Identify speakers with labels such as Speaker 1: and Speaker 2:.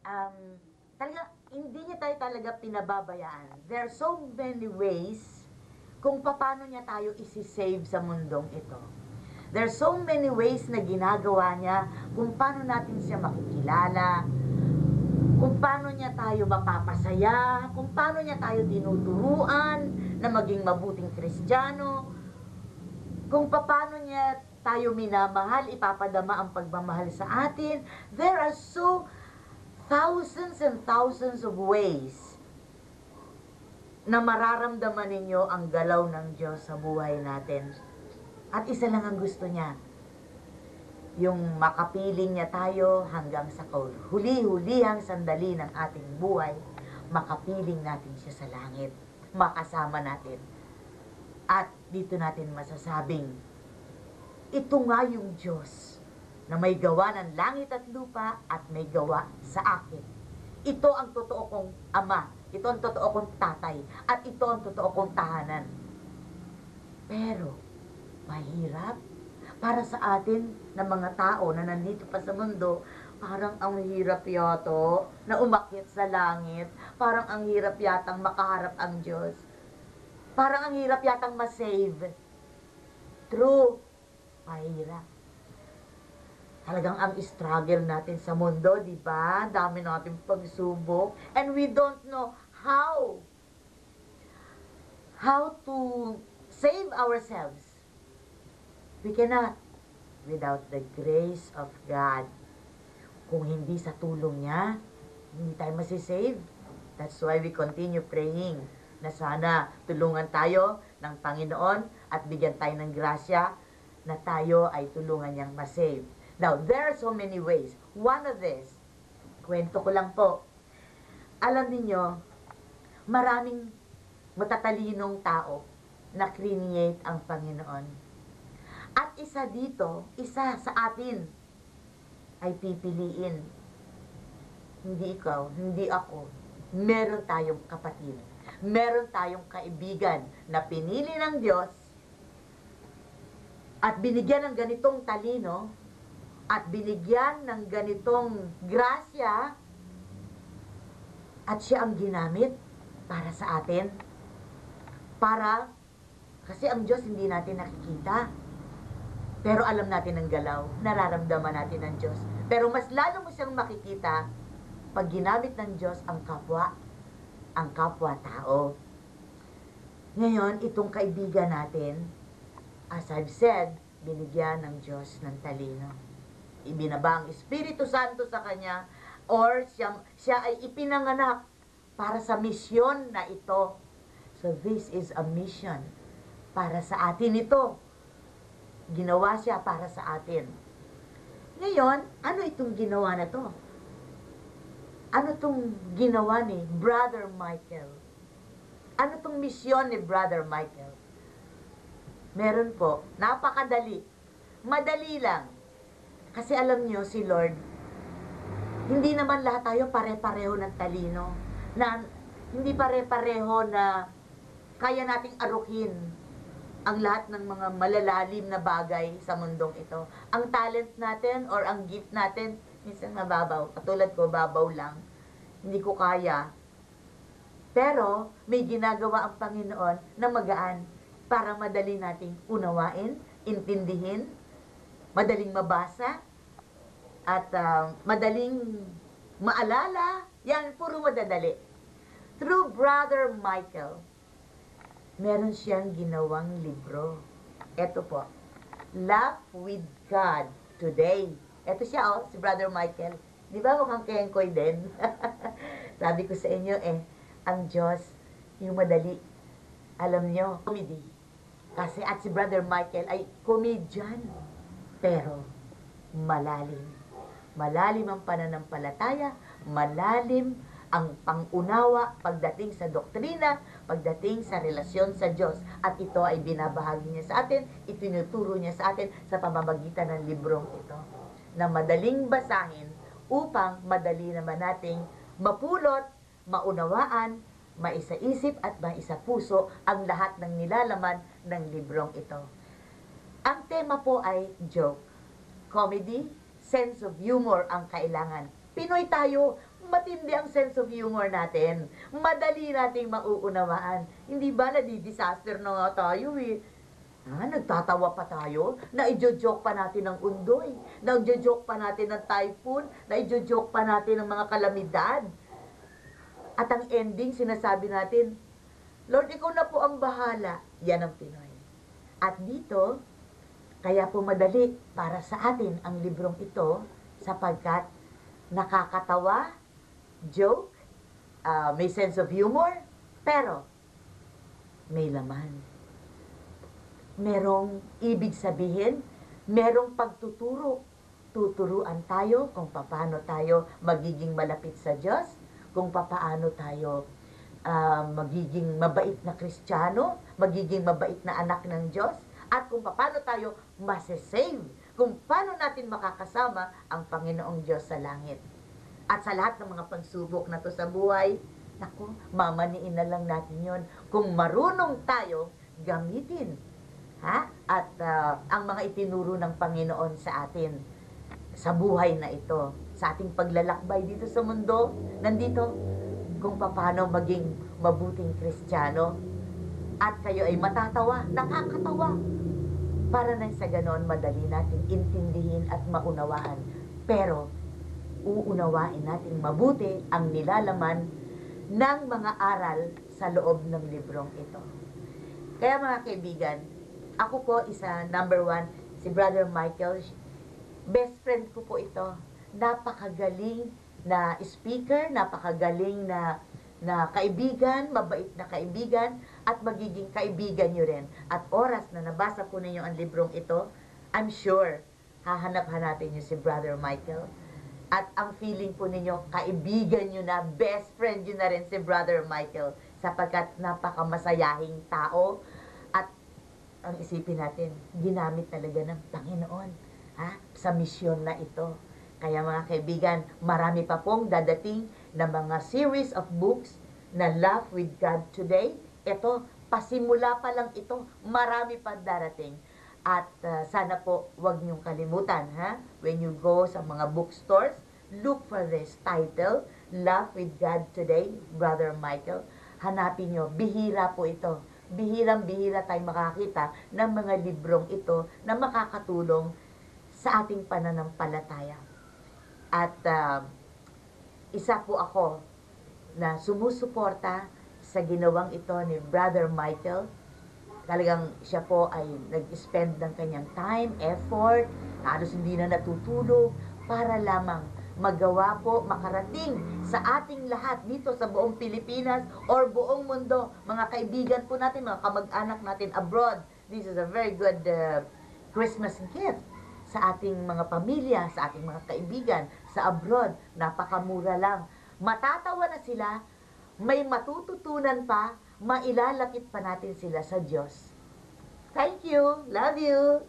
Speaker 1: um, talaga, hindi niya tayo talaga pinababayaan. There are so many ways kung paano niya tayo isi-save sa mundong ito. There are so many ways na ginagawa niya kung paano natin siya makikilala, kung paano niya tayo mapapasaya, kung paano niya tayo tinuturuan na maging mabuting Kristiyano, kung paano niya tayo minamahal, ipapadama ang pagmamahal sa atin. There are so thousands and thousands of ways na mararamdaman ninyo ang galaw ng Diyos sa buhay natin. At isa lang ang gusto niya, yung makapiling niya tayo hanggang sa huli-hulihang sandali ng ating buhay, makapiling natin siya sa langit, makasama natin. At dito natin masasabing, ito nga yung Diyos na may gawa ng langit at lupa at may gawa sa akin. Ito ang totoo kong ama, ito ang totoo kong tatay, at ito ang totoo kong tahanan. Pero, mahirap para sa atin na mga tao na nandito pa sa mundo. Parang ang hirap yato na umakyat sa langit. Parang ang hirap yatang makaharap ang Diyos. Parang ang hirap yatang masave. True, mahirap. Talagang ang struggle natin sa mundo, di ba? Dami natin pagsubok, and we don't know how to save ourselves. We cannot without the grace of God. Kung hindi sa tulong niya, hindi tayo masisave. That's why we continue praying na sana tulungan tayo ng Panginoon at bigyan tayo ng grasya na tayo ay tulungan niyang masave. Now, there are so many ways. One of this, kwento ko lang po. Alam niyo, maraming matatalinong tao na create ang Panginoon. At isa dito, isa sa atin ay pipiliin. Hindi ikaw, hindi ako. Meron tayong kapatid. Meron tayong kaibigan na pinili ng Diyos at binigyan ng ganitong talino at binigyan ng ganitong grasya at siya ang ginamit para sa atin. Kasi ang Diyos hindi natin nakikita. Pero alam natin ang galaw, nararamdaman natin ang Diyos. Pero mas lalo mo siyang makikita pag ginamit ng Diyos ang kapwa-tao. Ngayon, itong kaibigan natin, as I've said, binigyan ng Diyos ng talino. Ibinaba ang Espiritu Santo sa kanya, or siya ay ipinanganak para sa misyon na ito. So this is a mission. Para sa atin ito. Ginawa siya para sa atin. Ngayon, ano itong ginawa na to? Ano itong ginawa ni Brother Michael? Ano itong misyon ni Brother Michael? Meron po, napakadali. Madali lang. Kasi alam nyo, si Lord, hindi naman lahat tayo pare-pareho ng talino. Hindi pare-pareho na kaya nating arukin ang lahat ng mga malalalim na bagay sa mundong ito. Ang talent natin or ang gift natin, minsan mababaw. Katulad ko, babaw lang. Hindi ko kaya. Pero, may ginagawa ang Panginoon na magaan para madali nating unawain, intindihin, madaling mabasa, at madaling maalala. Yan, puro madadali. Through Brother Michael, meron siyang ginawang libro. Ito po, Laugh with God Today. Ito siya, si Brother Michael. Di ba mukhang kengkoy din? Sabi ko sa inyo, ang Diyos, yung madali. Alam nyo, comedy. Kasi at si Brother Michael ay comedian. Pero, malalim. Malalim ang pananampalataya, malalim ang pangunawa pagdating sa doktrina, pagdating sa relasyon sa Diyos. At ito ay binabahagi niya sa atin, itinuturo niya sa atin sa pamamagitan ng librong ito. Na madaling basahin upang madali naman nating mapulot, maunawaan, maisaisip at maisapuso ang lahat ng nilalaman ng librong ito. Ang tema po ay joke, comedy, sense of humor ang kailangan. Pinoy tayo, matindi ang sense of humor natin. Madali nating mauunawaan. Hindi ba nadi-disaster na nga tayo eh. Nagtatawa pa tayo, naijo-joke pa natin ng undoy, naijo-joke pa natin ng typhoon, naijo-joke pa natin ng mga kalamidad. At ang ending, sinasabi natin, Lord, ikaw na po ang bahala. Yan ang Pinoy. At dito, kaya po madali para sa atin ang librong ito sapagkat nakakatawa, joke, may sense of humor, pero may laman. Merong ibig sabihin, merong pagtuturo. Tuturuan tayo kung paano tayo magiging malapit sa Diyos, kung paano tayo magiging mabait na Kristiyano, magiging mabait na anak ng Diyos, at kung paano tayo masesave, kung paano natin makakasama ang Panginoong Diyos sa langit. At sa lahat ng mga pagsubok na to sa buhay, naku, mamaniin na lang natin yon kung marunong tayo gamitin at ang mga itinuro ng Panginoon sa atin sa buhay na ito, sa ating paglalakbay dito sa mundo, nandito, kung paano maging mabuting Kristiyano. At kayo ay matatawa, nakakatawa. Para nang sa ganon, madali natin intindihin at maunawaan. Pero, uunawain natin mabuti ang nilalaman ng mga aral sa loob ng librong ito. Kaya mga kaibigan, ako po isa, number 1, si Brother Michael. Best friend ko po ito. Napakagaling na speaker, napakagaling na kaibigan, mabait na kaibigan, at magiging kaibigan nyo rin. At oras na nabasa po ninyo ang librong ito, I'm sure, hahanap-hanapin nyo si Brother Michael. At ang feeling po ninyo, kaibigan nyo na, best friend nyo na rin si Brother Michael, sapagkat napakamasayahing tao. At ang isipin natin, ginamit talaga ng Panginoon sa misyon na ito. Kaya mga kaibigan, marami pa pong dadating na mga series of books na Laugh with God Today. Ito, pasimula pa lang ito, marami pa darating. At sana po wag niyong kalimutan, when you go sa mga bookstores, look for this title, Laugh with God Today, Brother Michael. Hanapin niyo, bihira po ito. Bihirang-bihira tayo makakita ng mga librong ito na makakatulong sa ating pananampalataya. At isa po ako na sumusuporta sa ginawang ito ni Brother Michael. Talagang siya po ay nag-spend ng kanyang time, effort, halos hindi na natutulog para lamang magawa po, makarating sa ating lahat dito sa buong Pilipinas or buong mundo. Mga kaibigan po natin, mga kamag-anak natin abroad. This is a very good Christmas gift sa ating mga pamilya, sa ating mga kaibigan, sa abroad. Napakamura lang. Matatawa na sila, may matututunan pa, mailalapit pa natin sila sa Diyos. Thank you. Love you.